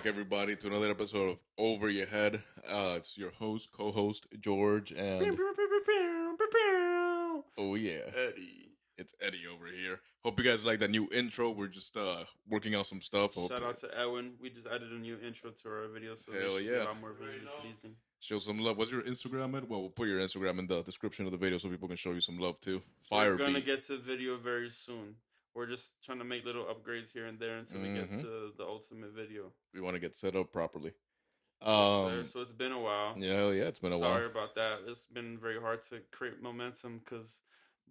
back, everybody, to another episode of Over Your Head. It's your host, co-host George, and oh yeah, Eddie. it's Eddie over here. Hope you guys like that new intro. We're just working out some stuff. Shout out to Edwin. We just added a new intro to our video, so Hell they should be yeah. a lot more visually pleasing. Show some love. What's your Instagram at? Well, we'll put your Instagram in the description of the video so people can show you some love too. We're gonna get to video very soon. We're just trying to make little upgrades here and there until we get to the ultimate video. We want to get set up properly. Yes, sir. So it's been a while. Yeah, it's been a while. Sorry about that. It's been very hard to create momentum because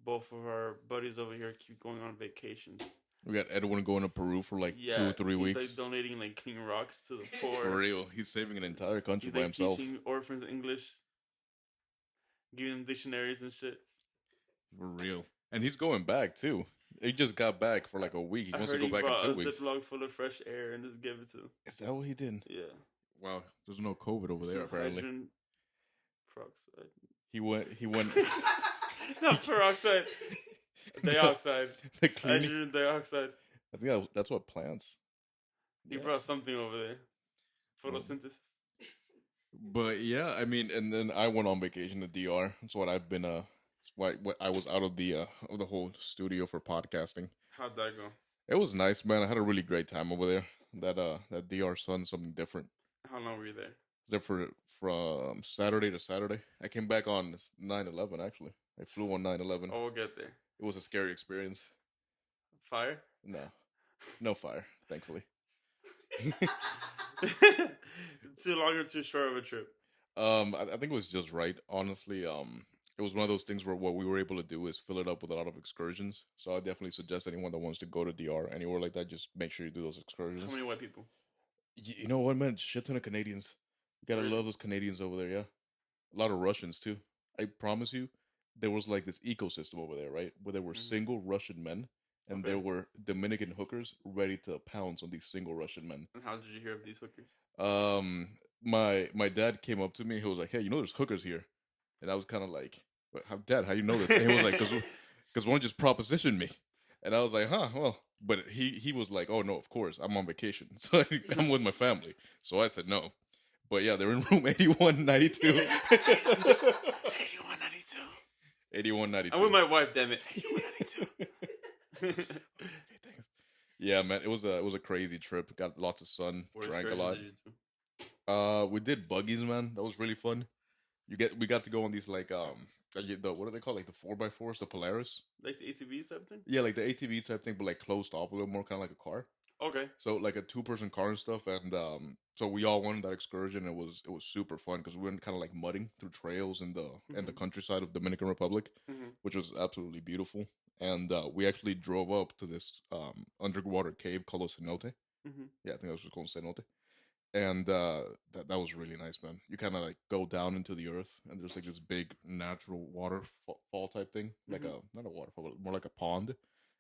both of our buddies over here keep going on vacations. We got Edwin going to Peru for like 2 or 3 weeks. He's like donating like clean rocks to the poor. For real, he's saving an entire country He's by like himself. teaching orphans English, giving them dictionaries and shit. For real, and he's going back too. He just got back for like a week. He wants to go back in 2 weeks. A Ziploc full of fresh air and just give it to him. Is that what he did? Yeah. Wow, there's no COVID over there apparently. Hydrogen peroxide. He went. Not peroxide. Dioxide. The cleaning. Hydrogen dioxide. I think that's what plants. He brought something over there. Photosynthesis. But yeah, I mean, and then I went on vacation to DR. That's what I've been. That's why I was out of the whole studio for podcasting. How'd that go? It was nice, man. I had a really great time over there. That DR sun, something different. How long were you there? I was there from Saturday to Saturday. I came back on 9/11. Actually, I flew on 9/11. Oh, we'll get there. It was a scary experience. Fire? No fire, thankfully. Too long or too short of a trip? I think it was just right. Honestly, it was one of those things where what we were able to do is fill it up with a lot of excursions. So I definitely suggest anyone that wants to go to DR, anywhere like that, just make sure you do those excursions. How many white people? You know what, man? Shit ton of Canadians. You gotta love those Canadians over there, yeah. A lot of Russians too. I promise you, there was like this ecosystem over there, right? Where there were single Russian men, and there were Dominican hookers ready to pounce on these single Russian men. And how did you hear of these hookers? My dad came up to me. He was like, "Hey, you know there's hookers here," and I was kind of like, "Dad, how you know this?" And he was like, "Cause one just propositioned me," and I was like, "Huh, well." But he was like, "Oh no, of course, I'm on vacation, so I'm with my family." So I said no. But yeah, they're in room 8192. 8192. 8192. I'm with my wife, damn it. 8192. Thanks. Yeah, man, it was a crazy trip. Got lots of sun, drank a lot. We did buggies, man. That was really fun. We got to go on these like what are they called? Like the 4x4s, the Polaris. Like the ATVs type thing? Yeah, like the ATV type thing, but like closed off a little more, kind of like a car. Okay. So like a 2-person car and stuff, and so we all went on that excursion. It was super fun because we went kind of like mudding through trails in the countryside of Dominican Republic, which was absolutely beautiful. And we actually drove up to this underwater cave called Cenote. Yeah, I think that was called Cenote. And that was really nice, man. You kind of like go down into the earth, and there's like this big natural waterfall type thing, like not a waterfall, but more like a pond.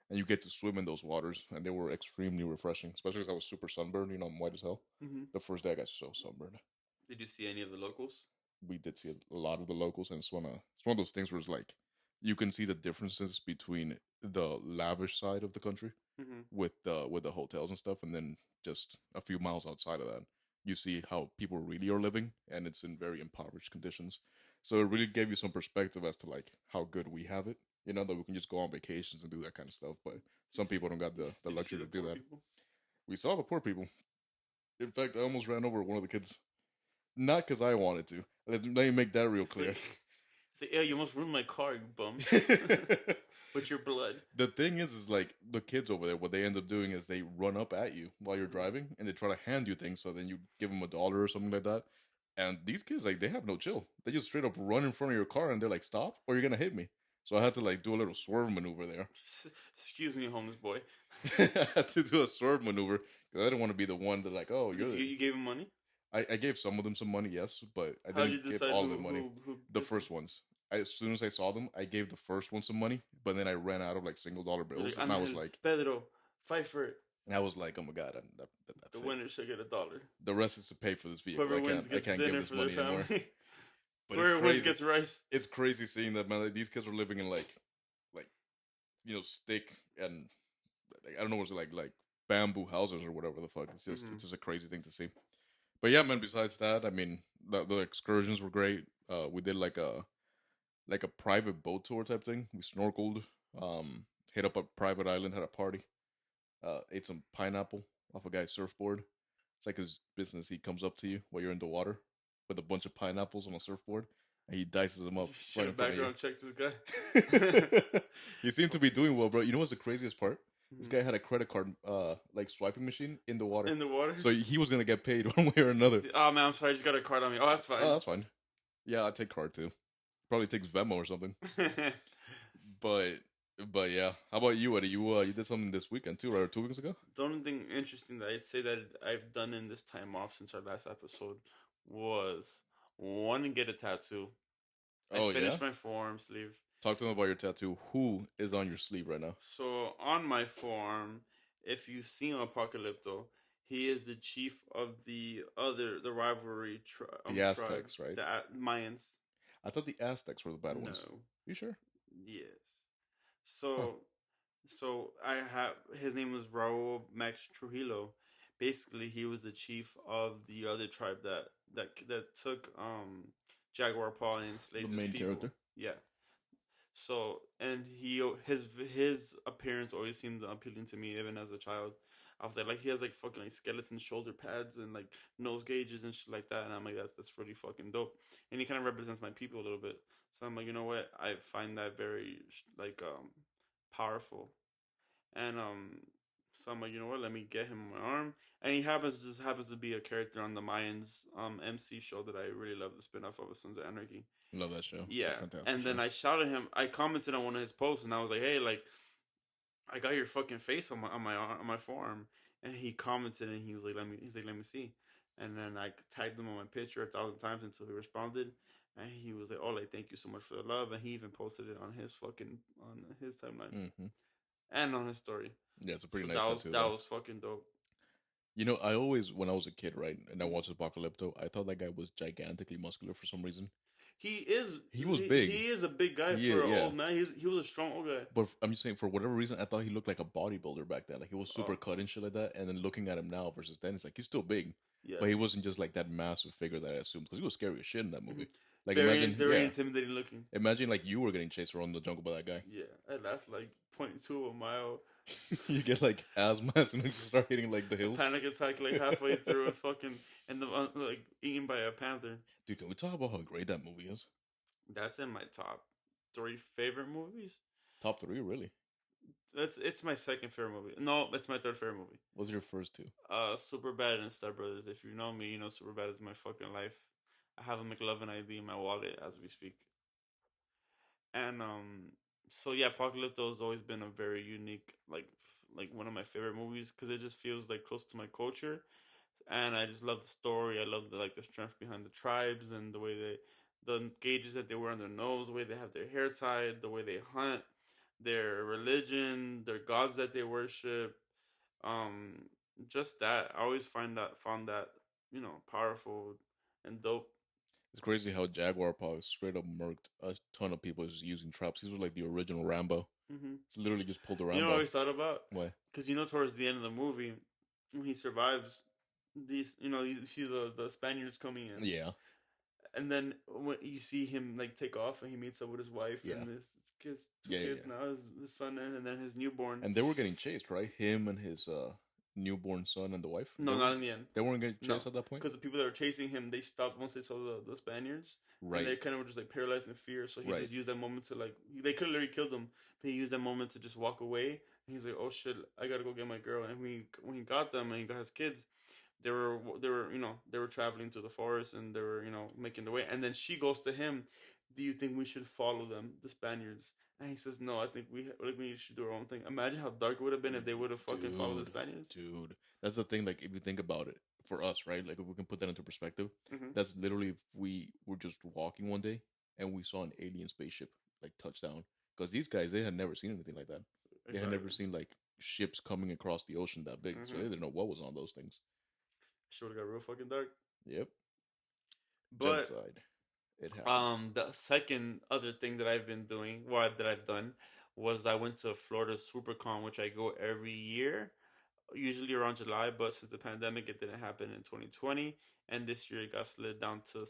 And you get to swim in those waters, and they were extremely refreshing, especially because I was super sunburned. You know, I'm white as hell. The first day I got so sunburned. Did you see any of the locals? We did see a lot of the locals, and it's one of those things where it's like you can see the differences between the lavish side of the country with the hotels and stuff, and then just a few miles outside of that, you see how people really are living, and it's in very impoverished conditions. So it really gave you some perspective as to like how good we have it. You know, that we can just go on vacations and do that kind of stuff, but some people don't got the luxury to do that. People? We saw the poor people. In fact, I almost ran over one of the kids. Not because I wanted to. Let me make that real clear. Say, yeah, you almost ruined my car, you bum. With your blood. The thing is like, the kids over there, what they end up doing is they run up at you while you're driving, and they try to hand you things, so then you give them $1 or something like that. And these kids, like, they have no chill. They just straight up run in front of your car, and they're like, stop, or you're going to hit me. So I had to like do a little swerve maneuver there. Excuse me, homeless boy. I had to do a swerve maneuver because I didn't want to be the one that like, oh, you gave him money? I gave some of them some money, yes, but I didn't give all of the money. The first ones. As soon as I saw them, I gave the first one some money, but then I ran out of like single dollar bills, and I was like, Pedro, fight for it. And I was like, oh my god, that's the winner should get $1. The rest is to pay for this vehicle. I can't give this money anymore. But whoever wins gets rice. It's crazy seeing that, man. Like, these kids are living in like stick and like, I don't know what's like bamboo houses or whatever the fuck. Mm-hmm. It's just a crazy thing to see. But yeah, man. Besides that, I mean, the excursions were great. We did like a private boat tour type thing. We snorkeled, hit up a private island, had a party, ate some pineapple off a guy's surfboard. It's like his business. He comes up to you while you're in the water with a bunch of pineapples on a surfboard, and he dices them up You right should in have front of background checked this guy. you. He seemed to be doing well, bro. You know what's the craziest part? This Mhm. guy had a credit card, like swiping machine in the water, In the water. so he was gonna get paid one way or another. Oh man, I'm sorry. I just got a card on me. Oh, that's fine. Oh, that's fine. Yeah, I take card too. Probably takes Venmo or something. But but yeah, how about you, Eddie? You did something this weekend too, right? Or 2 weeks ago? The only thing interesting that I'd say that I've done in this time off since our last episode was one, get a tattoo. I Oh yeah. finished my forearm sleeve. Talk to them about your tattoo. Who is on your sleeve right now? So on my forearm, if you've seen Apocalypto, he is the chief of the rivalry The tribe, Aztecs, right? the Mayans. I thought the Aztecs were the bad No. ones. You sure? Yes. Huh. So I have his name was Raul Max Trujillo. Basically, he was the chief of the other tribe that took Jaguar Paw and The enslaved his main people. character. Yeah. So and his appearance always seemed appealing to me even as a child. I was like he has like fucking like skeleton shoulder pads and like nose gauges and shit like that, and I'm like that's really fucking dope. And he kind of represents my people a little bit. So I'm like, you know what? I find that very like powerful. And so I'm like, you know what? Let me get him on my arm. And he happens to be a character on the Mayans MC show that I really love, the spinoff of Sons of Anarchy. Love that show. Yeah. It's a fantastic And then show. I shouted him. I commented on one of his posts, and I was like, hey, like, I got your fucking face on my forearm. And he commented, and he was like, let me see. And then I tagged him on my picture 1,000 times until he responded. And he was like, oh, like, thank you so much for the love. And he even posted it on his timeline Mm-hmm. and on his story. Yeah, it's a pretty So nice tattoo. that was fucking dope. You know, I always, when I was a kid, right, and I watched Apocalypto, I thought that guy was gigantically muscular for some reason. He is. He was big. He is a big guy Yeah, for an yeah. old man. He was a strong old guy. But I'm just saying, for whatever reason, I thought he looked like a bodybuilder back then. Like he was super cut and shit like that. And then looking at him now versus then, it's like he's still big, Yeah. but he wasn't just like that massive figure that I assumed because he was scary as shit in that movie. Like very imagine, intimidating looking. imagine like you were getting chased around the jungle by that guy. Yeah, and that's like 0.2 of a mile. You get like asthma as soon as you start hitting like the hills. Panic attack like halfway through and fucking and the like eaten by a panther. Dude, can we talk about how great that movie is? That's in my top 3 favorite movies. Top 3, really? It's my second favorite movie. No, it's my third favorite movie. What's your first 2? Superbad and Step Brothers. If you know me, you know Superbad is my fucking life. I have a McLovin ID in my wallet as we speak. And so yeah, Apocalypto has always been a very unique, like one of my favorite movies because it just feels like close to my culture, and I just love the story. I love the strength behind the tribes and the gauges that they wear on their nose, the way they have their hair tied, the way they hunt, their religion, their gods that they worship. Um, just that I always found that powerful and dope. It's crazy how Jaguar Paw straight up murked a ton of people just using traps. These were like the original Rambo. Mm-hmm. It's literally just pulled a You Rambo. know what I always thought about? Why? Because towards the end of the movie, when he survives, these you see the Spaniards coming in. Yeah. And then when you see him like take off and he meets up with his wife Yeah. and his two kids now, his son and then his newborn. And they were getting chased, right? Him and his newborn son and the wife. No, not in the end. They weren't getting chased at that point? Because the people that were chasing him, they stopped once they saw the Spaniards. Right. And they kind of were just like paralyzed in fear. So he Right. just used that moment to they could have literally killed him, but he used that moment to just walk away. And he's like, "Oh shit, I gotta go get my girl." And when he got them and he got his kids, they were traveling to the forest and they were making the way. And then she goes to him, "Do you think we should follow them, the Spaniards?" And he says, "No, I think we should do our own thing." Imagine how dark it would have been if they would have fucking followed the Spaniards. Dude, that's the thing. Like, if you think about it, for us, right? Like, if we can put that into perspective, Mhm. that's literally if we were just walking one day and we saw an alien spaceship like touchdown. Because these guys, they had never seen anything like that. They had never seen like ships coming across the ocean that big, so they didn't know what was on those things. Shit would have got real fucking dark. Yep. But Genocide. It happened. the second other thing that I've been doing, that I've done, was I went to Florida SuperCon, which I go every year. usually around July, but since the pandemic, it didn't happen in 2020, and this year it got slid down to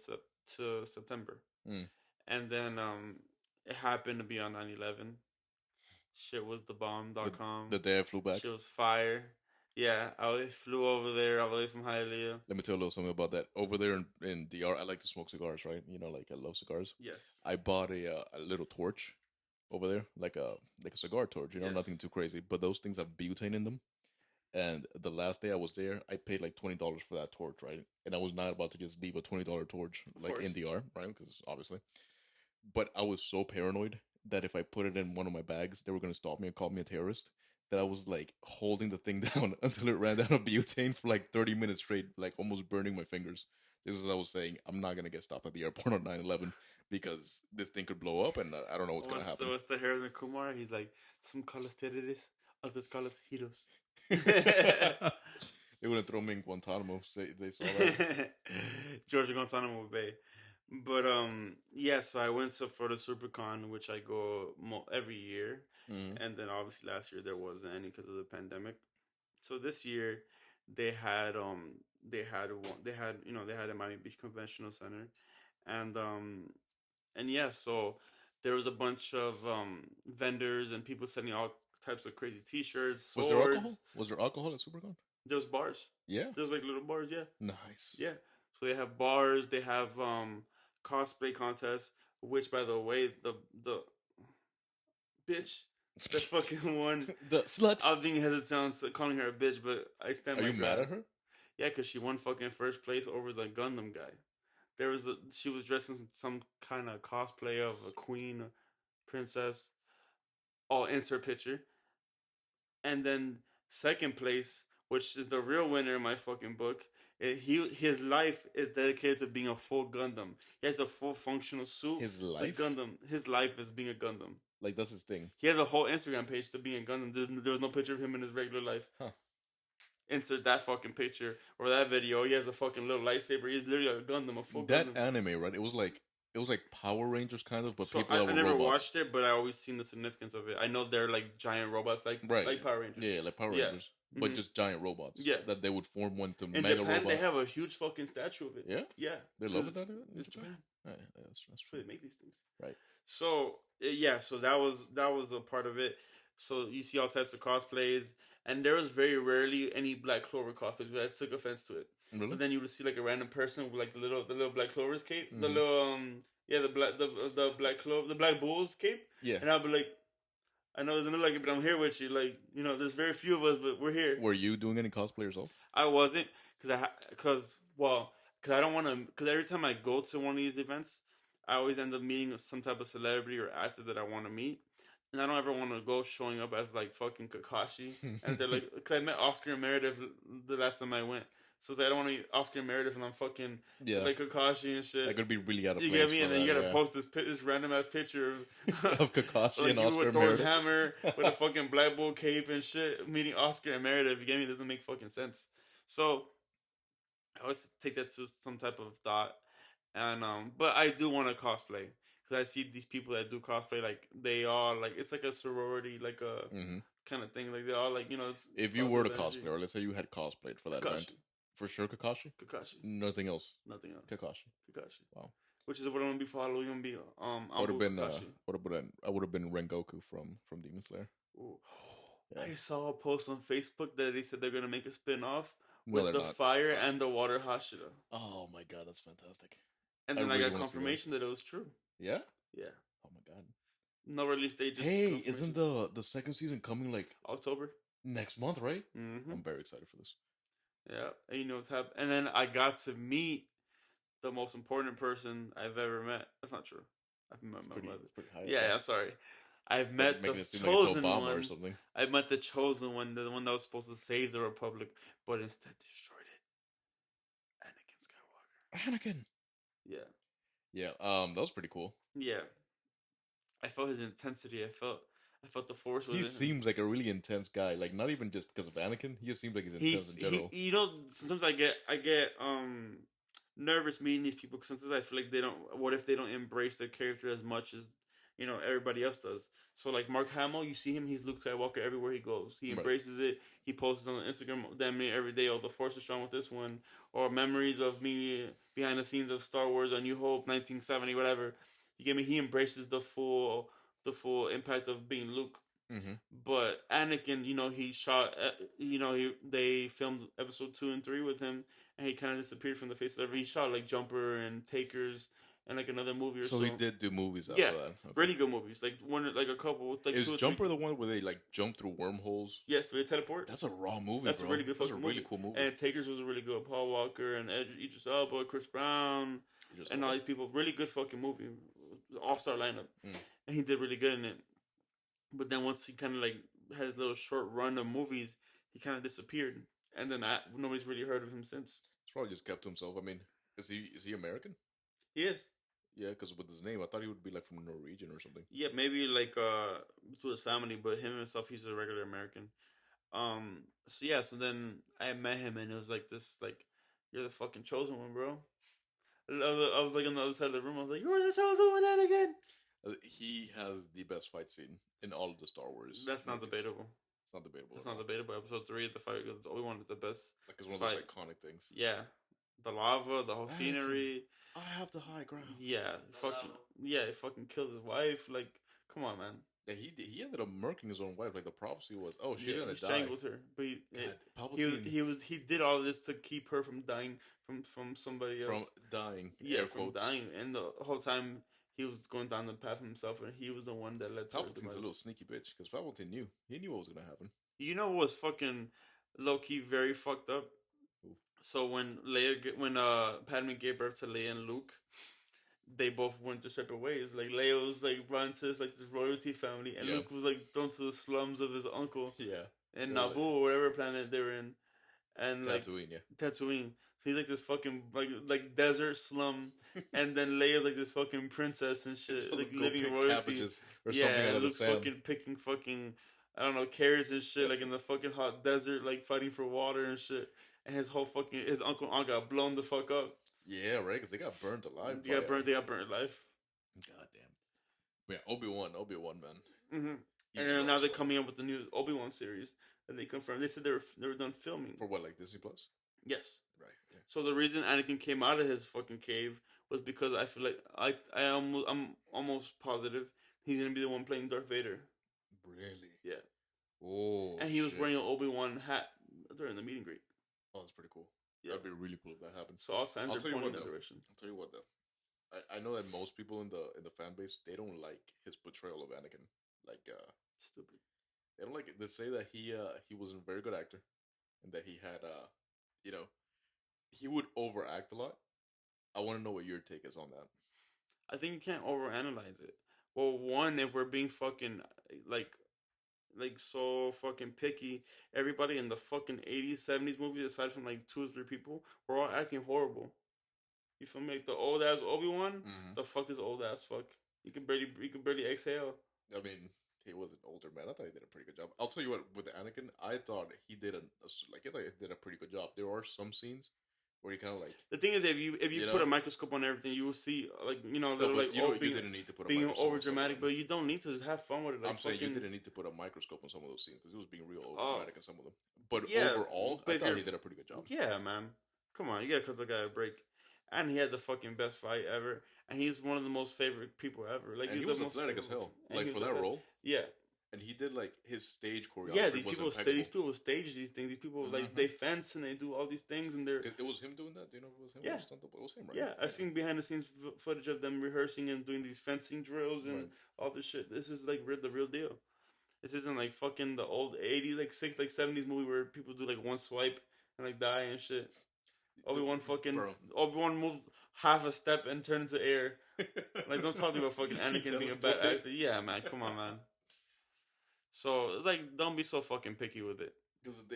September. Mm. And then it happened to be on 9/11. Shit was the bomb.com. The day I flew back. Shit was fire. Yeah, I flew over there all the way from Hialeah. Let me tell you a little something about that. Over there in DR, I like to smoke cigars, right? You know, like I love cigars. Yes. I bought a little torch over there, like a cigar torch. You know, Yes. nothing too crazy, but those things have butane in them. And the last day I was there, I paid like $20 for that torch, right? And I was not about to just leave a $20 torch like in DR, right? Because obviously, but I was so paranoid that if I put it in one of my bags, they were gonna stop me and call me a terrorist. That I was like holding the thing down until it ran out of butane for like 30 minutes straight, like almost burning my fingers. Just as I was saying, I'm not gonna get stopped at the airport on 9/11 because this thing could blow up, and I don't know what's gonna happen. So what's the Harold Kumar? He's like, some call us terrorists, others call us heroes. They wouldn't throw me in Guantanamo if they saw that. Georgia Guantanamo Bay. But yeah, so I went to for the SuperCon, which I go every year, and then obviously last year there wasn't any because of the pandemic. So this year they had they had a Miami Beach Conventional Center, and yeah, so there was a bunch of vendors and people selling all types of crazy T-shirts, swords. Was there alcohol? Was there alcohol at SuperCon? There's bars. Yeah. There's like little bars. Yeah. Nice. Yeah. So they have bars. They have cosplay contests. Which, by the way, the bitch, the fucking one, the slut. I was being hesitant calling her a bitch, but I stand. Are you mad at her? Yeah, because she won fucking first place over the Gundam guy. She was dressed in some kind of cosplay of a queen, princess. I'll insert picture. And then second place, which is the real winner in my fucking book, his life is dedicated to being a full Gundam. He has a full functional suit. His life? Gundam. His life is being a Gundam. Like, that's his thing. He has a whole Instagram page to being a Gundam. There's no picture of him in his regular life. Huh. Insert that fucking picture or that video. He has a fucking little lightsaber. He's literally a Gundam, a full that Gundam. That anime, right? It was like Power Rangers kind of, but so people that were I never robots. watched it, but I always seen the significance of it. I know they're like giant robots, like Power Rangers. Yeah, like Power Rangers, but just giant robots. Yeah, that they would form one to in mega Japan, robot. They have a huge fucking statue of it. Yeah, yeah, they love it. That it's Japan. Yeah, that's true. They make these things, right? So yeah, so that was a part of it. So you see all types of cosplays, and there was very rarely any Black Clover cosplays. But I took offense to it. Really? But then you would see like a random person with like the little Black Clover's cape, the little the Black Clover, the Black Bull's cape. Yeah, and I'll be like, I know it doesn't look like it, but I'm here with you. Like, there's very few of us, but we're here. Were you doing any cosplay yourself? I wasn't, because I don't want to. Because every time I go to one of these events, I always end up meeting some type of celebrity or actor that I want to meet. And I don't ever want to go showing up as like fucking Kakashi. And they're like, because I met Oscar and Meredith the last time I went. So I don't want to meet Oscar and Meredith and I'm fucking like Kakashi and shit. That could be really out of place. You get me? And then you gotta post this random ass picture of Kakashi like and Oscar and Meredith. Hammer with a fucking Black Bull cape and shit, meeting Oscar and Meredith. You get me? It doesn't make fucking sense. So I always take that to some type of thought. And but I do want to cosplay. I see these people that do cosplay, like they are like it's like a sorority, like a kind of thing. Like they all like if you were to cosplay, or let's say you had cosplayed for that event, for sure Kakashi. Nothing else. Nothing else. Kakashi. Wow. Which is what I'm gonna be for Halloween. I'm gonna be I would have been Rengoku from Demon Slayer. Yeah. I saw a post on Facebook that they said they're gonna make a spin-off with the fire and the water Hashira. Oh my god, that's fantastic. And then I got confirmation that it was true. Yeah? Yeah. Oh my god. No release date. Hey, isn't the second season coming like October? Next month, right? Mm-hmm. I'm very excited for this. Yeah, and you know what's happening. And then I got to meet the most important person I've ever met. That's not true. I've met my mother. Pretty high. Yeah, I'm sorry. I've met the chosen one. Or something. I met the chosen one, the one that was supposed to save the Republic, but instead destroyed it. Anakin Skywalker. Anakin. Yeah. Yeah. That was pretty cool. Yeah. I felt his intensity. I felt the force. He seems like a really intense guy. Like not even just because of Anakin. He just seems like he's intense in general. Sometimes I get nervous meeting these people because sometimes I feel like they don't. What if they don't embrace their character as much as everybody else does. So like Mark Hamill, you see him, he's Luke Skywalker everywhere he goes. He Right. embraces it. He posts on Instagram damn near every day. Oh, the Force is strong with this one, or memories of me behind the scenes of Star Wars: A New Hope, 1970, whatever. You get me? He embraces the full impact of being Luke. Mm-hmm. But Anakin, he shot, they filmed episode 2 and 3 with him, and he kind of disappeared from the face of everything. He shot like Jumper and Takers and like another movie or So so. he did do movies Yeah, after that. Okay. really good movies. Like a couple, like Is 2 or 3. Jumper the one where they like jump through wormholes? Yes, they teleport. That's a raw movie, That's bro. a really good That's a fucking really movie. cool movie. And Takers was a really good. Paul Walker and Idris Elba, Chris Brown, and all these people. Really good fucking movie. All-star lineup. And he did really good in it. But then once he kind of like had his little short run of movies, he kind of disappeared. And then nobody's really heard of him since. He's probably just kept to himself. I mean, is he American? He is. Yeah, because with his name, I thought he would be like from Norwegian or something. Yeah, maybe like to his family, but him himself, he's a regular American. So yeah, so then I met him, and it was like this, like, you're the fucking chosen one, bro. I was like on the other side of the room. I was like, you're the chosen one, Anakin. He has the best fight scene in all of the Star Wars. That's not movies. debatable. It's not debatable. It's not debatable. Episode 3, the fight against Obi-Wan is the best. Like it's one of those iconic things. Yeah, the lava, the whole scenery. I have the high ground. Yeah, he fucking killed his wife. Like, come on, man. Yeah, he ended up murking his own wife. Like the prophecy was, oh, she's gonna die. He strangled her, but he did all this to keep her from dying from somebody else. From dying. Yeah, from dying, and the whole time he was going down the path himself, and he was the one that led to Palpatine's a little sneaky bitch because Palpatine knew. He knew what was gonna happen. You know what was fucking low key very fucked up? Ooh. So when Padme gave birth to Leia and Luke, they both went their separate ways. Like Leia was like brought into this royalty family, and Luke was like thrown to the slums of his uncle. Yeah. In Naboo or whatever planet they were in, and Tatooine, Tatooine. So he's like this fucking like desert slum, and then Leia's like this fucking princess and shit, so like living royalty. Or and Luke's fucking picking fucking I don't know carrots and shit, like in the fucking hot desert, like fighting for water and shit. And his uncle got blown the fuck up. Yeah, right, because they got burned alive. They got burnt alive. God damn. But yeah, Obi-Wan, man. Mm-hmm. And then now they're coming up with the new Obi-Wan series that they confirmed. They said they were done filming. For what, like Disney Plus? Yes. Right. Yeah. So the reason Anakin came out of his fucking cave was because I feel like I'm almost positive he's gonna be the one playing Darth Vader. Really? Yeah. Oh. And he was wearing an Obi-Wan hat during the meet and greet. Oh, that's pretty cool. Yeah. That'd be really cool if that happens. So all signs are pointing in that direction. I'll tell you what though. I know that most people in the fan base, they don't like his portrayal of Anakin. Like stupid. They don't like it. They say that he wasn't a very good actor, and that he had he would overact a lot. I want to know what your take is on that. I think you can't overanalyze it. Well, one, if we're being fucking like so fucking picky, everybody in the fucking 80s, 70s movies, aside from like 2 or 3 people, were all acting horrible. You feel me? Like the old ass Obi-Wan, the fuck this old ass fuck. You can barely exhale. I mean, he was an older man. I thought he did a pretty good job. I'll tell you what, with Anakin, I thought he did a pretty good job. There are some scenes where he kind of like. The thing is, if you put a microscope on everything, you will see you didn't need to put a being over dramatic, but you don't need to. Just have fun with it. Like, I'm saying you didn't need to put a microscope on some of those scenes because it was being real over dramatic in some of them. But overall, I thought he did a pretty good job. Yeah, man. Come on, you gotta cut the guy a break. And he had the fucking best fight ever, and he's one of the most favorite people ever. Like, and he was athletic as hell, like for that role. Yeah. And he did like his stage choreography. Yeah, these people stage these things. These people like they fence and they do all these things, and they're. It was him doing that. Do you know if it was him? Yeah, it was him, right? Yeah, I've seen behind the scenes footage of them rehearsing and doing these fencing drills and all this shit. This is like the real deal. This isn't like fucking the old 80s, like 70s movie where people do like one swipe and like die and shit. Obi-Wan moves half a step and turns into air. Like, don't talk about fucking Anakin being a bad actor. Yeah, man, come on, man. So it's like, don't be so fucking picky with it. Because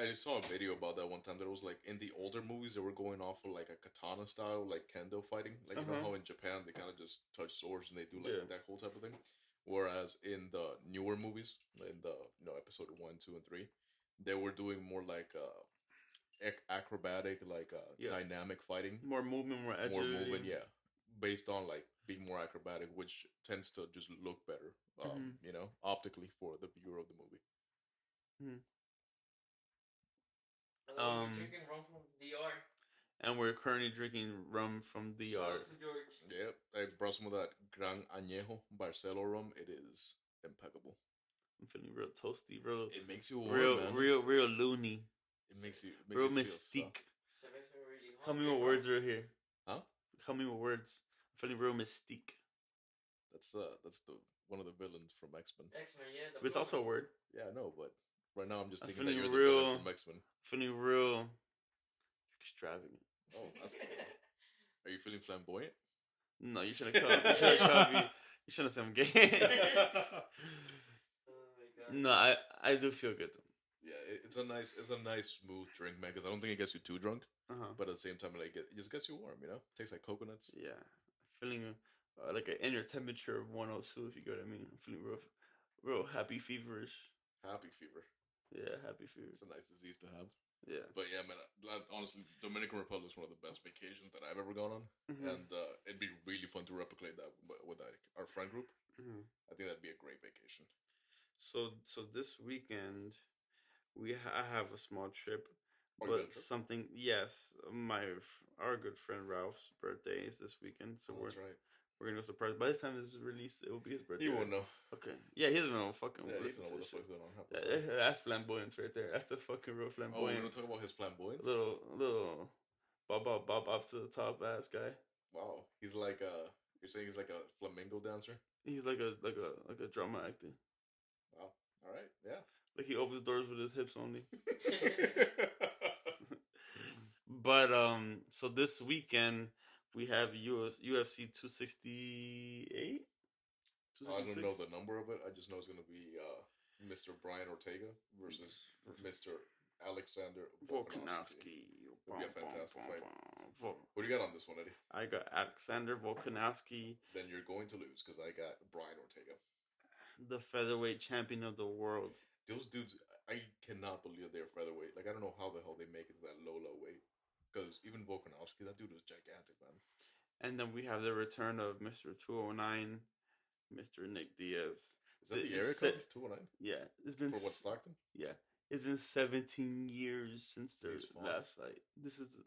I saw a video about that one time that it was like in the older movies they were going off of like a katana style, like kendo fighting. Like you know how in Japan they kind of just touch swords and they do like that whole type of thing. Whereas in the newer movies, in the episode 1, 2, and 3, they were doing more like acrobatic, like dynamic fighting, more movement, more agility. Yeah. based on like being more acrobatic, which tends to just look better, you know, optically for the viewer of the movie. We're drinking rum from DR. And we're currently drinking rum from DR. Shout out to George. Yep, I brought some of that Gran Añejo Barcelo rum. It is impeccable. I'm feeling real toasty, real. It makes you warm, man. real loony. It makes you real mystique. Really How many more words are here? Huh? How many more words? I'm feeling real mystique. That's the one of the villains from X-Men. X-Men, yeah. But it's also a word. Yeah, I know, but right now I'm just thinking feeling that you're the villain from X-Men. Feeling real extravagant. Oh, that's good. Are you feeling flamboyant? No, you shouldn't call me. You shouldn't say I'm gay. Oh my god. No, I do feel good though. Yeah, it's a nice smooth drink, man. Because I don't think it gets you too drunk, but at the same time, like it just gets you warm. You know, tastes like coconuts. Yeah, feeling like an inner temperature of 102. If you get what I mean, I'm feeling real happy feverish. Happy fever. Yeah, happy fever. It's a nice disease to have. Yeah. But yeah, man, honestly, Dominican Republic is one of the best vacations that I've ever gone on. And it'd be really fun to replicate that with like, our friend group. I think that'd be a great vacation. So this weekend, I have a small trip. But something, yes, our good friend Ralph's birthday is this weekend. So that's right. We're gonna go surprise. By the time this is released, it will be his birthday. He won't know. Okay. Yeah, he doesn't know fucking. Yeah, he doesn't know what the fuck's going on. That's flamboyance right there. That's the fucking real flamboyance. Oh, we're gonna talk about his flamboyance. Little bob off to the top ass guy. Wow, he's like you're saying he's like a flamenco dancer. He's like a drama actor. Wow. All right. Yeah. Like he opens doors with his hips only. But so this weekend we have UFC 268. I don't know the number of it. I just know it's gonna be Mr. Brian Ortega versus Mr. Alexander Volkanovski. It'll be a fantastic fight. What do you got on this one, Eddie? I got Alexander Volkanovski. Then you're going to lose because I got Brian Ortega, the featherweight champion of the world. Those dudes, I cannot believe they're featherweight. Like, I don't know how the hell they make it to that low weight. Because even Volkanovski, that dude was gigantic, man. And then we have the return of Mr. 209, Mr. Nick Diaz. Is that the area code? 209? Yeah. It's been for what, Stockton? Yeah. It's been 17 years since their last fight. This is,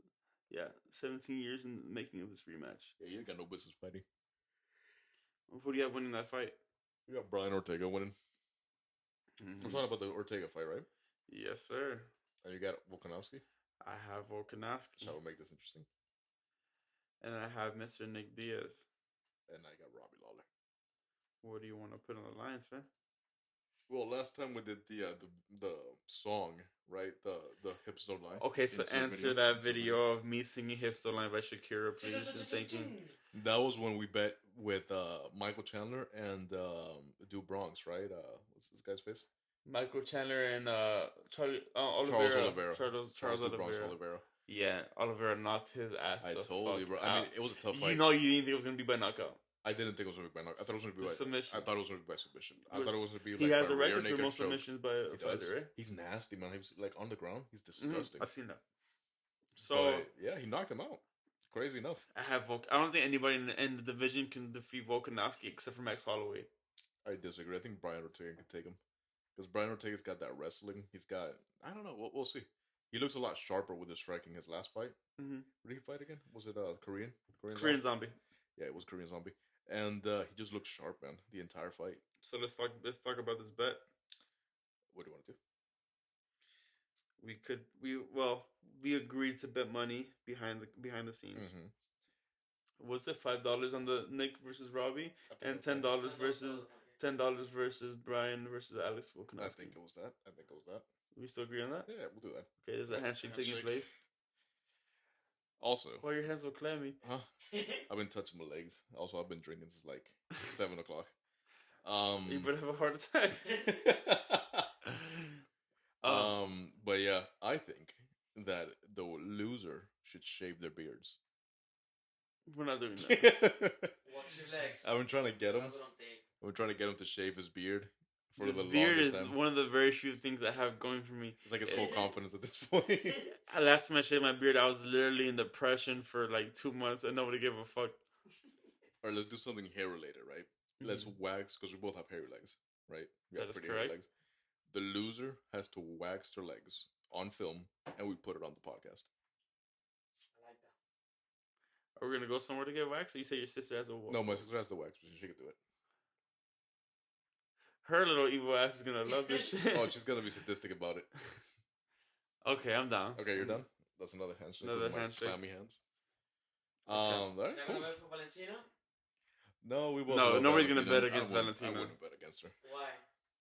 17 years in the making of this rematch. Yeah, you ain't got no business fighting. Who do you have winning that fight? You got Brian Ortega winning. We're talking about the Ortega fight, right? Yes, sir. And you got Volkanovski? I have Volkanovski. Shall we make this interesting? And I have Mr. Nick Diaz. And I got Robbie Lawler. What do you want to put on the line, sir? Well, last time we did the song, right? The Hips Don't Lie. Okay, so answer that video of me singing Hips Don't Lie by Shakira, please. And thank you. That was when we bet with Michael Chandler and Do Bronx, right? What's this guy's face? Michael Chandler and Charles Oliveira. Charles Oliveira. Yeah, Oliveira knocked his ass. I told you, bro. I mean, it was a tough fight. You know, you didn't think it was gonna be by knockout. I didn't think it was gonna be by knockout. I thought it was gonna be by submission. I thought it was gonna be by submission. I thought it was gonna be. He has a record for most submissions by a fighter, right? He's nasty, man. He was like on the ground. He's disgusting. I've seen that. So yeah, he knocked him out. Crazy enough. I don't think anybody in the division can defeat Volkanovski except for Max Holloway. I disagree. I think Brian Ortega can take him. Because Brian Ortega's got that wrestling. He's got... I don't know. We'll see. He looks a lot sharper with his striking his last fight. Who did he fight again? Was it Korean? Korean Zombie. Yeah, it was Korean Zombie. And he just looks sharp, man, the entire fight. So let's talk about this bet. What do you want to do? We agreed to bet money behind the scenes. Was it $5 on the Nick versus Robbie and $10 versus Brian versus Alex Volkanovski? I think it was that. We still agree on that? Yeah, we'll do that. Okay, there's a handshake taking place. Also, why are your hands so clammy? Huh? I've been touching my legs. Also, I've been drinking since like 7 o'clock. You better have a heart attack. But yeah, I think that the loser should shave their beards. We're not doing that. Watch your legs. I've been trying to get him. That's what I'm thinking. We're trying to get him to shave his beard. For the beard is one of the very few things I have going for me. It's like his whole confidence at this point. Last time I shaved my beard, I was literally in depression for like 2 months and nobody gave a fuck. All right, let's do something hair related, right? Let's wax because we both have hairy legs, right? We That have is pretty hairy correct. legs. The loser has to wax their legs on film, and we put it on the podcast. I like that. Are we gonna go somewhere to get waxed? Or you say your sister has a No, my sister has the wax, but she can do it. Her little evil ass is gonna love this shit. Oh, she's gonna be sadistic about it. Okay, I'm down. Okay, you're done. That's another handshake. Another with my handshake. clammy hands. Okay. All right, You're cool. gonna vote for Valentina? No, we both. No, love nobody's gonna Valentina. bet against I Valentina. wouldn't bet against her. Why?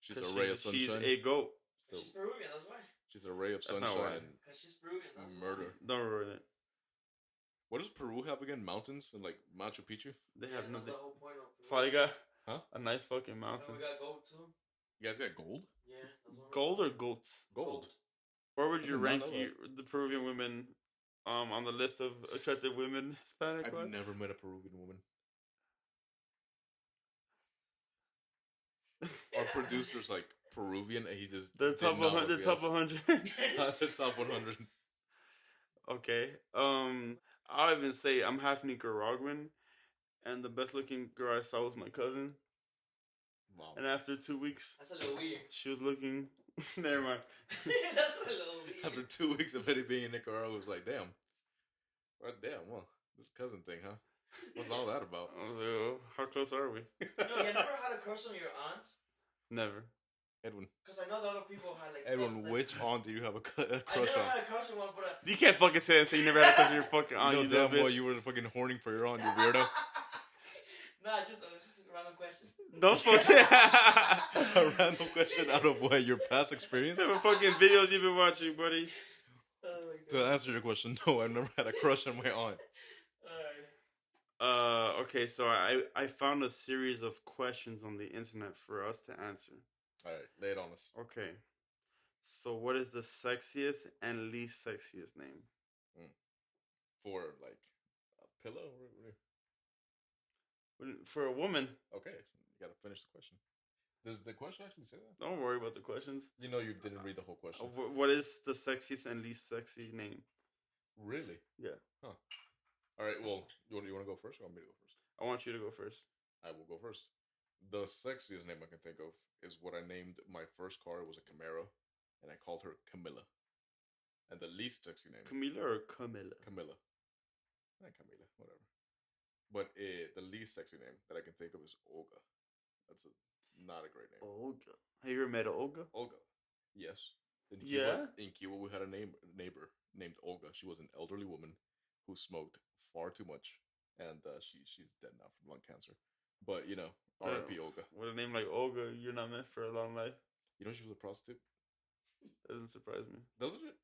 She's 'Cause a ray of she's sunshine. a goat. So She's Peruvian, that's why. she's a ray of That's not sunshine why. and Because she's Peruvian. That's why. murder. Don't ruin it. What does Peru have again? Mountains and like Machu Picchu. They Yeah, have that's nothing. the whole point of That's all you got. Huh? A nice fucking And mountain. we got gold too. You guys got gold. Yeah. That's what Gold or goats? Gold. Where would I you did not rank know that. the Peruvian women on the list of attractive women Hispanic? I've wise? never met a Peruvian woman. Our producer's like Peruvian, and he just The did top not 100. The look top yes. 100. Top 100. Okay. I'll even say I'm half Nicaraguan, and the best looking girl I saw was my cousin. Wow. And after 2 weeks, That's a little weird. she was looking. Never mind. That's a little weird. After 2 weeks of Eddie being in Nicaragua, it was like, damn. Well, damn, well, this cousin thing, huh? What's all that about? I was like, oh, how close are we? No, you never had a crush on your aunt? Never. Edwin. Because I know that other people had like. Edwin, that- which aunt do you have a I crush never on? had a crush on one, but. You can't fucking say that. So you never had a crush on your fucking aunt. You know You damn little well bitch. you were fucking horning for your aunt, you weirdo. Nah, just a random question. Don't fucking. A random question out of what? Your past experience? What fucking videos you been watching, buddy? Oh my god. To answer your question, no, I've never had a crush on my aunt. Alright. Okay, so I found a series of questions on the internet for us to answer. Alright, lay it on us. Okay. So what is the sexiest and least sexiest name? For, like, a pillow? For a woman, Okay, you gotta finish the question. Does the question actually say that? don't worry about the questions. You know you didn't read the whole question. What is the sexiest and least sexy name? Really? Yeah. Huh. Alright, well, you want to go first or want me to go first? I want you to go first. I will go first. The sexiest name I can think of is what I named my first car. It was a Camaro, and I called her Camilla. And the least sexy name, Camila or Camilla? Camilla. Camila, whatever. But the least sexy name that I can think of is Olga. That's not a great name. Olga. Have you ever met Olga? Olga. Yes. Yeah? In Cuba, we had a neighbor named Olga. She was an elderly woman who smoked far too much, and she's dead now from lung cancer. But you know, R.I.P. Olga. With a name like Olga, you're not meant for a long life. You know she was a prostitute. Doesn't surprise me. Doesn't it?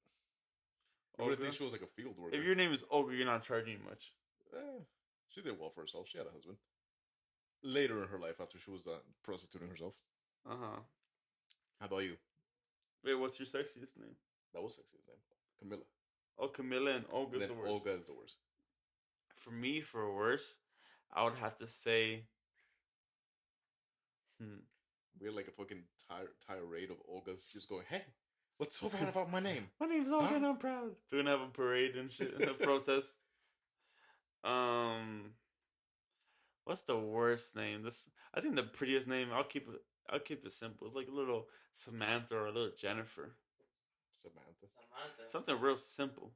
I would Olga? think she was like a field worker. If your name is Olga, you're not charging much. She did well for herself. She had a husband. Later in her life, after she was prostituting herself. Uh-huh. How about you? Wait, what's your sexiest name? That was sexy as name. Camilla. Oh, Camilla and Olga's And the then worst. Olga is the worst. For me, for worse, I would have to say... We had like a fucking tirade of Olga's just going, hey, what's so bad about my name? My name's Olga and I'm proud. We're gonna have a parade and shit, a protest. What's the worst name? I think the prettiest name. I'll keep it simple. It's like a little Samantha or a little Jennifer. Samantha. Something real simple.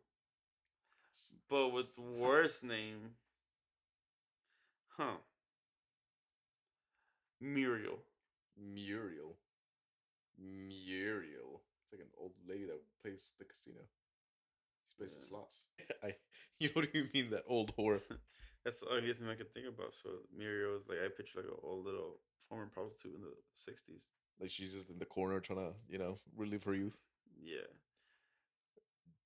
But with worst name, Muriel. Muriel. It's like an old lady that plays the casino. She plays the slots. You know what do you mean, that old whore? That's the ugliest name I could think about. So Muriel is like, I picture like an old little former prostitute in the 60s. Like she's just in the corner trying to, relive her youth. Yeah.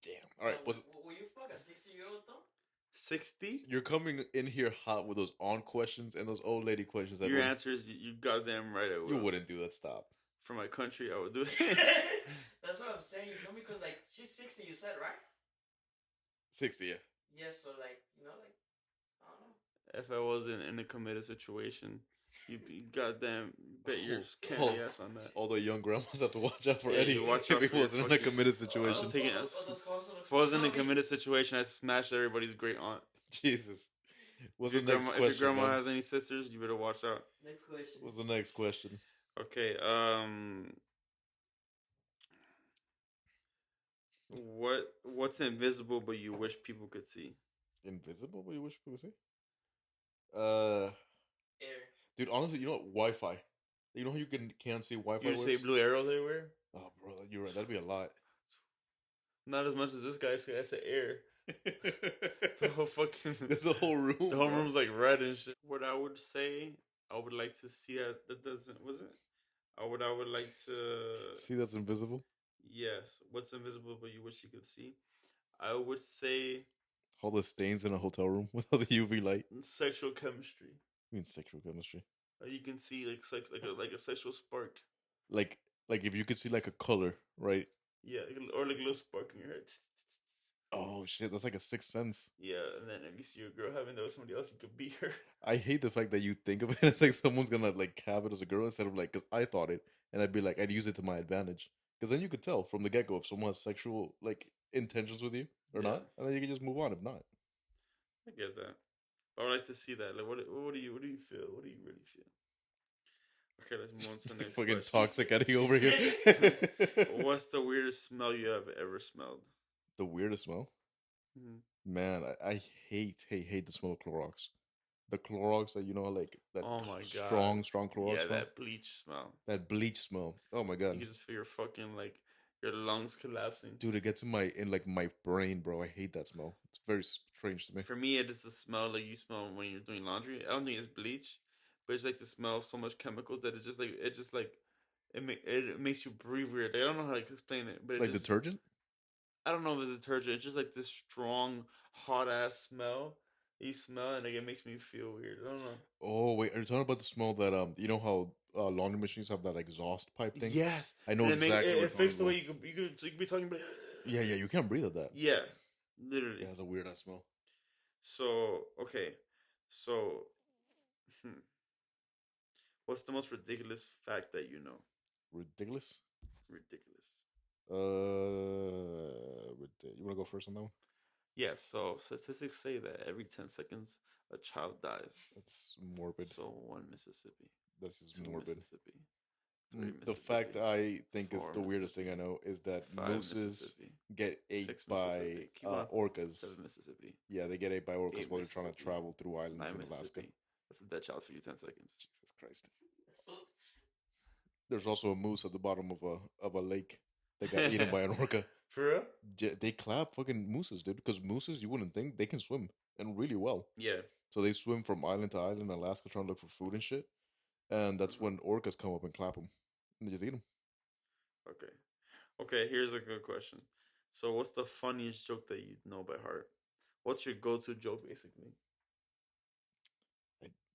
Damn. All right. Will you fuck a 60-year-old though? 60? You're coming in here hot with those on questions and those old lady questions. Your answer is you goddamn right I will. You wouldn't do that. Stop. For my country, I would do it. That's what I'm saying. You know, because like she's 60, you said, right? 60, yeah. Yeah, so like, I don't know. If I wasn't in a committed situation, you'd be goddamn bet your candy ass on that. All the young grandmas have to watch out for Yeah, Eddie you watch out if for he wasn't in a fucking- committed situation. Taking All us- those calls on the If I wasn't in a phone. committed situation, I smashed everybody's great aunt. Jesus. What's If the next if your question, grandma man? has any sisters, you better watch out. Next question. What's the next question? Okay. What's invisible but you wish people could see? Invisible? What you wish people could see? Uh, Air. dude, honestly, you know what? Wi-Fi. You know how you can't see Wi-Fi You works? say blue arrows everywhere? Oh, bro, you're right. That'd be a lot. Not as much as this guy said. I said air. The whole fucking There's a whole room. the whole bro. room's like red and shit. What I would say, I would like to see that doesn't was it? I would like to See, that's invisible. yes. What's invisible but you wish you could see? I would say All the stains in a hotel room with all the UV light. sexual chemistry. I mean, sexual chemistry. You can see like sex like a sexual spark. Like if you could see like a color, right? Yeah, or like a little spark in your head. Oh shit, that's like a sixth sense. Yeah, and then if you see your girl having that with somebody else, you could beat her. I hate the fact that you think of it as like someone's gonna like have it as a girl instead of like, because I thought it, and I'd be like, I'd use it to my advantage, because then you could tell from the get go if someone has sexual like intentions with you or Yeah. not, and then you can just move on if not. I get that. But I would like to see that. Like, what do you feel? What do you really feel? Okay, let's move on to the next Fucking question. toxic Eddie over here. What's the weirdest smell you have ever smelled? The weirdest smell? Mm-hmm. Man, I hate the smell of Clorox. The Clorox that, you know, like that Oh my God. strong Clorox Yeah, smell. that bleach smell. That bleach smell. Oh my You god. can just feel your fucking like your lungs collapsing. Dude, it gets in my brain, bro. I hate that smell. It's very strange to me. For me, it is the smell like you smell when you're doing laundry. I don't think it's bleach, but it's like the smell of so much chemicals that it makes you breathe weird. I don't know how to explain it, but it Like just, detergent? I don't know if it's detergent. It's just like this strong, hot ass smell. You smell it and like, it makes me feel weird. I don't know. Oh wait, are you talking about the smell that you know how laundry machines have that exhaust pipe thing? Yes, I know and exactly what it you're fixes the talking way about. you could be talking about. Yeah, you can't breathe at that. Yeah, literally. Yeah, it has a weird ass smell. So okay, so hmm. What's the most ridiculous fact that you know? Ridiculous. Ridiculous. You want to go first on that one? Yeah, so statistics say that every 10 seconds a child dies. That's morbid. So 1 Mississippi. This is 2 morbid. Mississippi. 3 The fact Mississippi. I think is 4 the weirdest thing I Mississippi. know is that 5 mooses Mississippi. get ate 6 by Mississippi. Keep on. orcas. 7 Mississippi. Yeah, they get ate by orcas 8 while they're trying to Mississippi. travel through 9 islands in Alaska. Mississippi. That's a dead child for you 10 seconds. Jesus Christ. There's also a moose at the bottom of a lake that got eaten by an orca. For real? They clap fucking mooses, dude, because mooses, you wouldn't think, they can swim and really well. Yeah. So they swim from island to island in Alaska trying to look for food and shit. And that's when orcas come up and clap them. And they just eat them. Okay. Okay, here's a good question. So what's the funniest joke that you know by heart? What's your go-to joke, basically?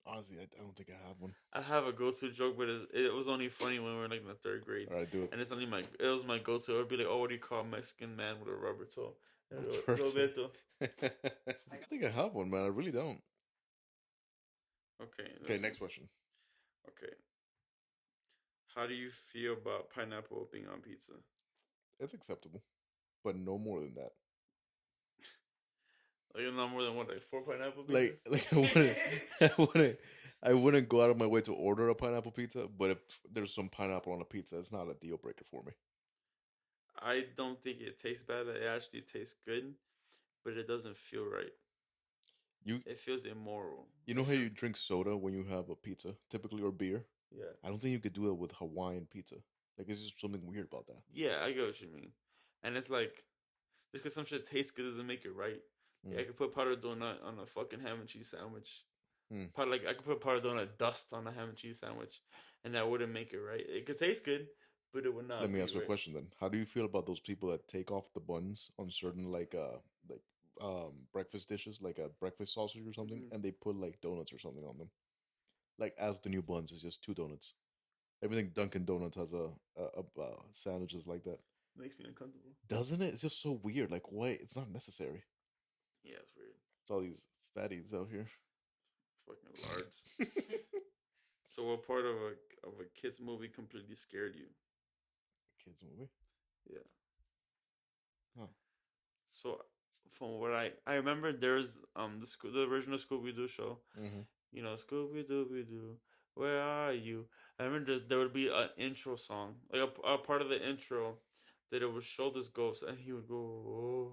Honestly, I don't think I have one. I have a go-to joke, but it was only funny when we were like in the 3rd grade. All right, do it. And it's only it was my go-to. It would be like, oh, what do you call a Mexican man with a rubber toe? Roberto. I don't think I have one, man. I really don't. Okay. Okay, next question. Okay. How do you feel about pineapple being on pizza? It's acceptable, but no more than that. Like not more than what, like 4 pineapple pizzas? Like I wouldn't go out of my way to order a pineapple pizza, but if there's some pineapple on a pizza, it's not a deal breaker for me. I don't think it tastes bad. It actually tastes good, but it doesn't feel right. It feels immoral. You know how you drink soda when you have a pizza, typically, or beer? Yeah. I don't think you could do it with Hawaiian pizza. Like, it's just something weird about that. Yeah, I get what you mean. And it's like, just because some shit tastes good doesn't make it right. Yeah, I could put powdered donut on a fucking ham and cheese sandwich. Like I could put powdered donut dust on a ham and cheese sandwich, and that wouldn't make it right. It could taste good, but it would not. Let me ask you a question then. How do you feel about those people that take off the buns on certain breakfast dishes, like a breakfast sausage or something, and they put like donuts or something on them? Like as the new buns, it's just 2 donuts. Everything Dunkin' Donuts has a sandwiches like that. Makes me uncomfortable. Doesn't it? It's just so weird. Like, why? It's not necessary. Yeah, it's weird. It's all these fatties out here. Fucking lards. So, what part of a kids movie completely scared you? Kids movie? Yeah. Huh. So, from what I remember, there's the original Scooby Doo show. Mm-hmm. You know, Scooby Dooby Doo, where are you? I remember there would be an intro song, like a part of the intro that it would show this ghost, and he would go, oh,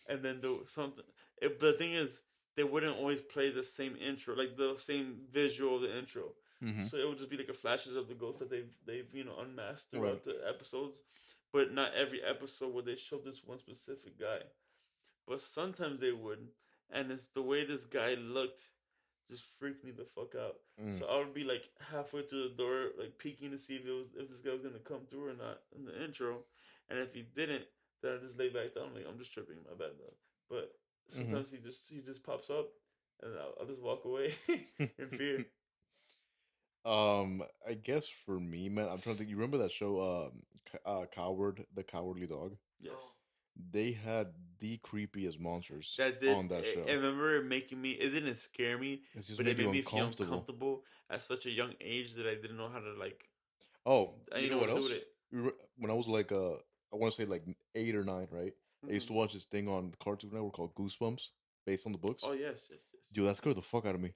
and then the something. The thing is, they wouldn't always play the same intro, like the same visual of the intro. Mm-hmm. So it would just be like a flashes of the ghost that they've unmasked throughout Right. the episodes, but not every episode would they show this one specific guy. But sometimes they would, and it's the way this guy looked just freaked me the fuck out. Mm. So I would be like halfway to the door, like peeking to see if this guy was gonna come through or not in the intro, and if he didn't, then I just lay back down. I'm like, I'm just tripping, my bad though. But sometimes he just pops up, and I'll just walk away in fear. I guess for me, man, I'm trying to think. You remember that show, Coward, the Cowardly Dog? Yes. They had the creepiest monsters That did. on that show. I remember it making me. It didn't scare me, It just but made it you made me feel uncomfortable. uncomfortable at such a young age that I didn't know how to like. Oh, I you didn't know what to do else? with it. When I was like, I want to say like 8 or 9, right? I used to watch this thing on Cartoon Network called Goosebumps, based on the books. Oh yes, yes. Dude, that scared the fuck out of me.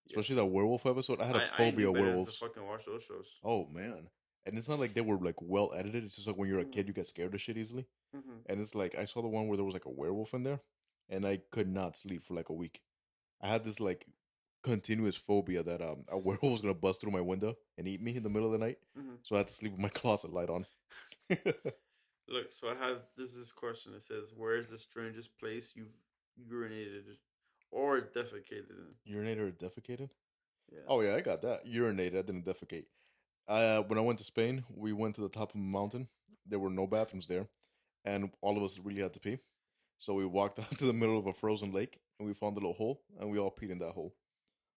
Yeah. Especially that werewolf episode. I had a phobia of werewolves. To fucking watch those shows. Oh man. And it's not like they were like well edited. It's just like when you're a kid, you get scared of shit easily. Mm-hmm. And it's like I saw the one where there was like a werewolf in there, and I could not sleep for like a week. I had this like continuous phobia that a werewolf was gonna bust through my window and eat me in the middle of the night. Mm-hmm. So I had to sleep with my closet light on. Look, so I had this question. It says, "Where is the strangest place you've urinated or defecated in?" Urinated or defecated? Yeah. Oh yeah, I got that. Urinated. I didn't defecate. When I went to Spain, we went to the top of a mountain. There were no bathrooms there, and all of us really had to pee. So we walked out to the middle of a frozen lake, and we found a little hole, and we all peed in that hole.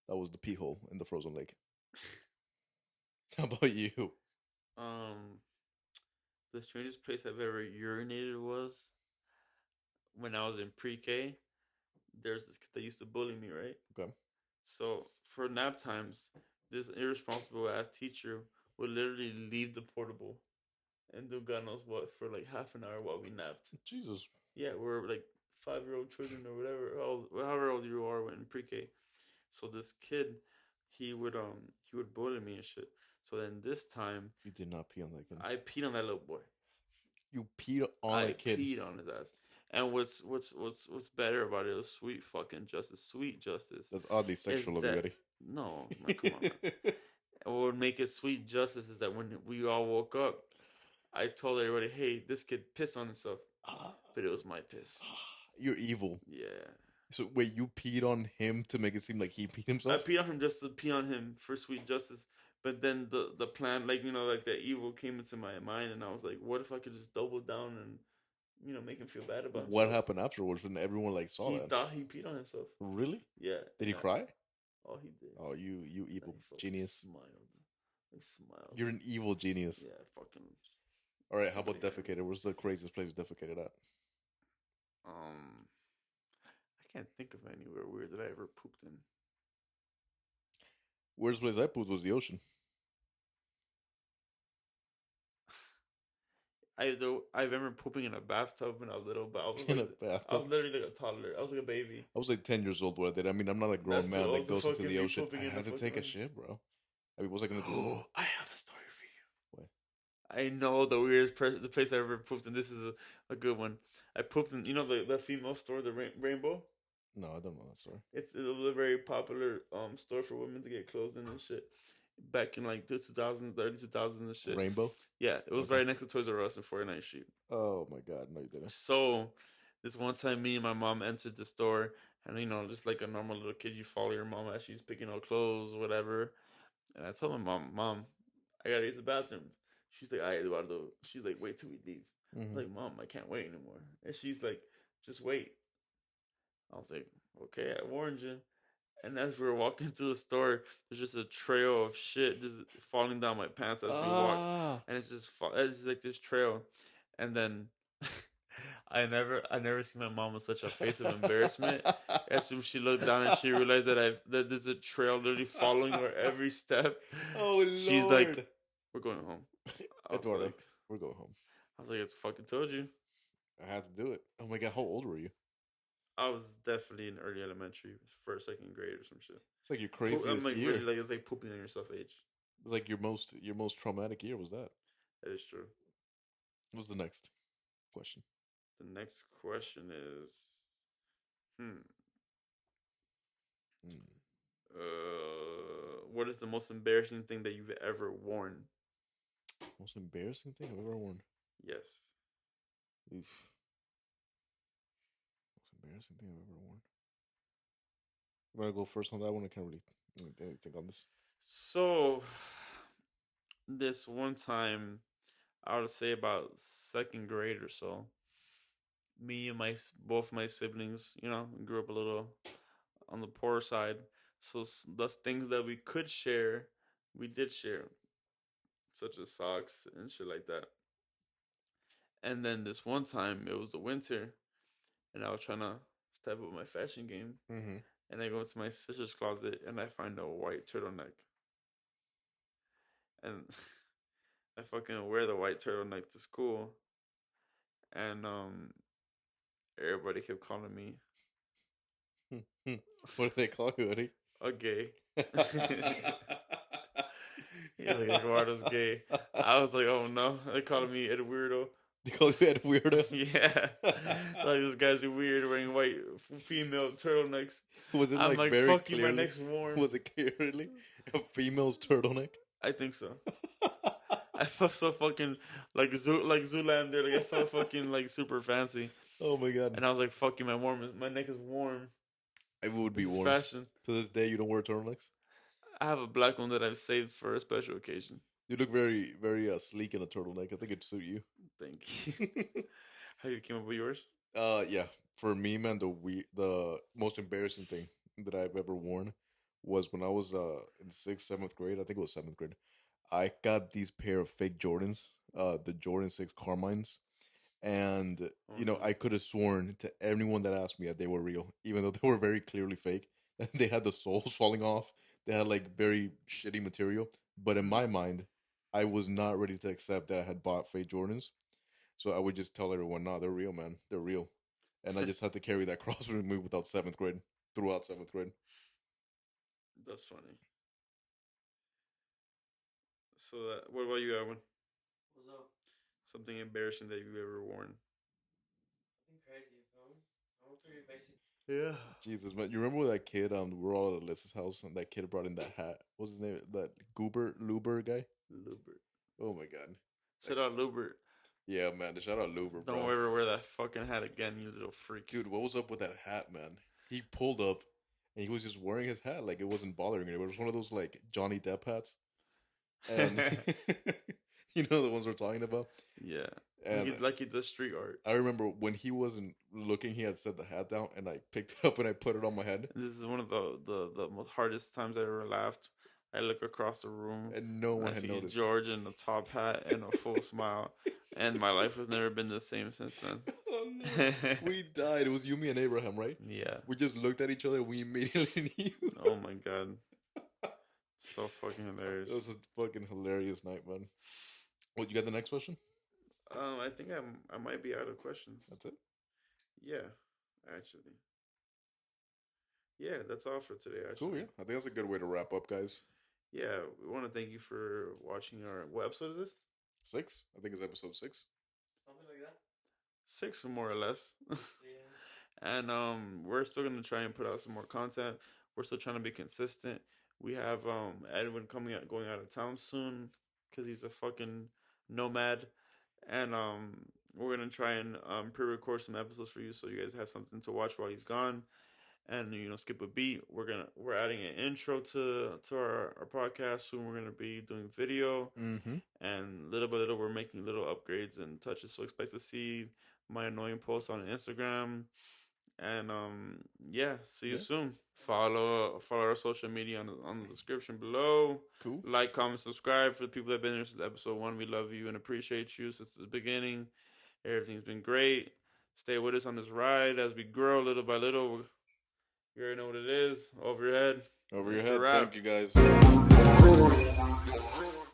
That was the pee hole in the frozen lake. How about you? The strangest place I've ever urinated was when I was in pre-K. There's this kid that used to bully me, right? Okay. So for nap times, this irresponsible ass teacher would literally leave the portable and do God knows what for like half an hour while we napped. Jesus. Yeah, we're like 5-year-old children or whatever, however old you are in pre-K. So this kid, he would bully me and shit. So then this time, You did not pee on that kid. I peed on that little boy. You peed on a kid. I peed on his ass. And what's better about it was sweet fucking justice. Sweet justice. That's oddly sexual of you, Eddie. No, man, come on, man. And what would make it sweet justice is that when we all woke up, I told everybody, hey, this kid pissed on himself. But it was my piss. You're evil. Yeah. So wait, you peed on him to make it seem like he peed himself? I peed on him just to pee on him for sweet justice. But then the plan, like, like the evil came into my mind, and I was like, what if I could just double down and, make him feel bad about himself? What happened afterwards when everyone like saw that? He thought he peed on himself. Really? Yeah. Did he cry? Oh, he did. Oh, you evil genius. Smiled. You're an evil genius. Yeah, fucking. All right, how about defecated? Where's the craziest place you defecated at? I can't think of anywhere weird that I ever pooped in. Worst place I pooped was the ocean. I remember pooping in a bathtub when I was little, but I was in a bathtub. I was literally like a toddler. I was like a baby. I was like 10 years old when I did. I mean, I'm not a grown man that goes into the ocean. I had to take a shit, bro. I mean, what was I gonna do? I have a story for you. What? I know the weirdest the place I ever pooped in. This is a good one. I pooped in, the female store, the Rainbow. No, I don't know that story. It was a very popular store for women to get clothes in and shit. Back in like the 2000s, early 2000s and shit. Rainbow? Yeah, it was right next to Toys R Us in 49th Street. Oh my god, no you didn't. So, this one time me and my mom entered the store, and just like a normal little kid, you follow your mom as she's picking out clothes or whatever. And I told my mom, I gotta use the bathroom. She's like, alright, Eduardo. She's like, wait till we leave. Mm-hmm. I'm like, Mom, I can't wait anymore. And she's like, just wait. I was like, okay, I warned you. And as we were walking to the store, there's just a trail of shit just falling down my pants as we walk, and it's just like this trail. And then I never seen my mom with such a face of embarrassment. As soon as she looked down and she realized that there's a trail literally following her every step. Oh Lord. She's like, "We're going home." Eduardo, we're going home. I was like, "It's fucking told you." I had to do it. Oh my god, how old were you? I was definitely in early elementary, first, second grade or some shit. It's like your I'm craziest like year. really like it's like pooping on yourself age. It's like your most traumatic year was that. That is true. What's the next question? The next question is, Hmm. what is the most embarrassing thing that you've ever worn? Most embarrassing thing I've ever worn? Yes. Oof. Most embarrassing thing I've ever worn. I'm gonna go first on that one. I can't really think on this. So, this one time, I would say about second grade or so, me and both my siblings, grew up a little on the poor side. So the things that we could share, we did share, such as socks and shit like that. And then this one time, it was the winter, and I was trying to step up my fashion game. Mm-hmm. And I go into my sister's closet, and I find a white turtleneck. And I fucking wear the white turtleneck to school. And everybody kept calling me. What did they call you, Eddie? A gay. He's like, Eduardo's gay. I was like, oh no. They called me Ed Weirdo. They called you Ed Weirdo? Yeah. Like, this guy's weird wearing white female turtlenecks. Was it I'm like very fuck clearly? My neck's warm. Was it clearly a female's turtleneck? I think so. I felt so fucking like Zoolander. Like I felt fucking like super fancy. Oh my god! And I was like, "Fuck you, my neck is warm." It would be warm. Fashion. To this day, you don't wear turtlenecks? I have a black one that I've saved for a special occasion. You look very, very sleek in a turtleneck. I think it'd suit you. Thank you. How you came up with yours? Yeah. For me, man, the most embarrassing thing that I've ever worn was when I was in 6th, 7th grade. I think it was 7th grade. I got these pair of fake Jordans, the Jordan 6 Carmines. And, I could have sworn to anyone that asked me that they were real, even though they were very clearly fake. They had the soles falling off. They had, like, very shitty material. But in my mind, I was not ready to accept that I had bought fake Jordans. So I would just tell everyone, nah, they're real, man. They're real. And I just had to carry that cross with me throughout 7th grade. That's funny. So, what about you, Edwin? What's up? Something embarrassing that you've ever worn? Nothing crazy, fam. I'm pretty basic. Yeah. Jesus, man. You remember that kid? We were all at Alyssa's house, and that kid brought in that hat. What's his name? That Luber guy? Lubert. Oh, my God. Shout out Lubert. Yeah, man. Shout out Luber, bro. Don't ever wear that fucking hat again, you little freak. Dude, what was up with that hat, man? He pulled up, and he was just wearing his hat like it wasn't bothering him. It was one of those, like, Johnny Depp hats. And you know the ones we're talking about? Yeah. And like he does street art. I remember when he wasn't looking, he had set the hat down, and I picked it up and I put it on my head. This is one of the most hardest times I ever laughed. I look across the room, and no one had noticed. George in a top hat and a full smile, and my life has never been the same since then. Oh no, we died. It was you, me, and Abraham, right? Yeah. We just looked at each other. We immediately knew. Oh my god, so fucking hilarious. It was a fucking hilarious night, man. What, you got the next question? I think I might be out of questions. That's it? Yeah, actually. Yeah, that's all for today, actually. Cool, yeah. I think that's a good way to wrap up, guys. Yeah, we want to thank you for watching our... What episode is this? 6? I think it's episode 6. Something like that. 6, more or less. Yeah. And we're still going to try and put out some more content. We're still trying to be consistent. We have Edwin going out of town soon because he's a fucking nomad. And we're going to try and pre-record some episodes for you so you guys have something to watch while he's gone. And skip a beat. We're adding an intro to our podcast soon. We're gonna be doing video, and little by little we're making little upgrades and touches. So expect to see my annoying posts on Instagram, and yeah, see you soon. Follow our social media on the description below. Cool. Like, comment, subscribe. For the people that've been here since episode 1, we love you and appreciate you since the beginning. Everything's been great. Stay with us on this ride as we grow little by little. You already know what it is. Over your head. Over your head. Thank you, guys.